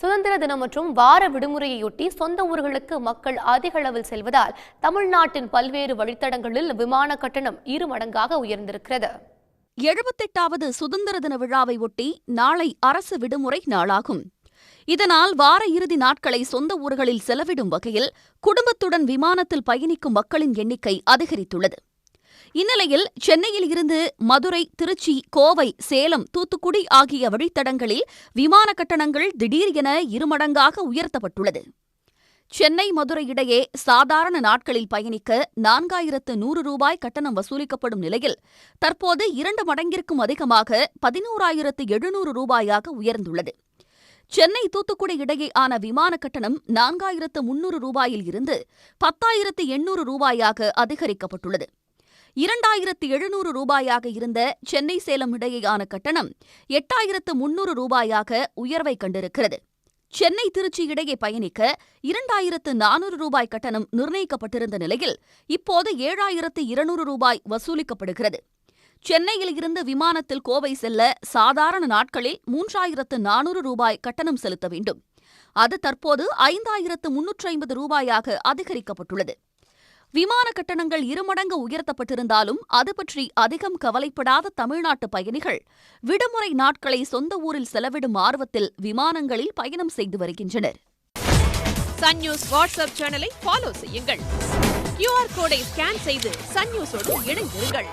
சுதந்திர தினம் மற்றும் வார விடுமுறையொட்டி சொந்த ஊர்களுக்கு மக்கள் அதிக அளவில் செல்வதால் தமிழ்நாட்டின் பல்வேறு வழித்தடங்களில் விமான கட்டணம் 2 மடங்காக உயர்ந்திருக்கிறது. 78வது சுதந்திர தின விழாவை ஒட்டி நாளை அரசு விடுமுறை நாளாகும். இதனால் வார இறுதி நாட்களை சொந்த ஊர்களில் செலவிடும் வகையில் குடும்பத்துடன் விமானத்தில் பயணிக்கும் மக்களின் எண்ணிக்கை அதிகரித்துள்ளது. இந்நிலையில் சென்னையில் இருந்து மதுரை, திருச்சி, கோவை, சேலம், தூத்துக்குடி ஆகிய வழித்தடங்களில் விமான கட்டணங்கள் திடீர் என 2 மடங்காக உயர்த்தப்பட்டுள்ளது. சென்னை, மதுரை இடையே சாதாரண நாட்களில் பயணிக்க 4100 ரூபாய் கட்டணம் வசூலிக்கப்படும் நிலையில் தற்போது 2 மடங்கிற்கும் அதிகமாக 11700 ரூபாயாக உயர்ந்துள்ளது. சென்னை, தூத்துக்குடி இடையேயான விமான கட்டணம் 4300 ரூபாயில் இருந்து 10800 ரூபாயாக அதிகரிக்கப்பட்டுள்ளது. 2700 ரூபாயாக இருந்த சென்னை, சேலம் இடையேயான கட்டணம் 8300 ரூபாயாக உயர்வை கண்டிருக்கிறது. சென்னை, திருச்சி இடையே பயணிக்க 2400 ரூபாய் கட்டணம் நிர்ணயிக்கப்பட்டிருந்த நிலையில் இப்போது 7200 ரூபாய் வசூலிக்கப்படுகிறது. சென்னையில் இருந்து விமானத்தில் கோவை செல்ல சாதாரண நாட்களில் 3400 ரூபாய் கட்டணம் செலுத்த வேண்டும். அது தற்போது 5350 ரூபாயாக அதிகரிக்கப்பட்டுள்ளது. விமான கட்டணங்கள் 2 மடங்கு உயர்த்தப்பட்டிருந்தாலும் அது பற்றி அதிகம் கவலைப்படாத தமிழ்நாட்டு பயணிகள் விடுமுறை நாட்களை சொந்த ஊரில் செலவிடும் ஆர்வத்தில் விமானங்களில் பயணம் செய்து வருகின்றனர். சன் நியூஸ் வாட்ஸ்அப் சேனலை ஃபாலோ செய்யுங்கள். QR கோடை ஸ்கேன் செய்து சன் நியூஸோடு இணைந்திருங்கள்.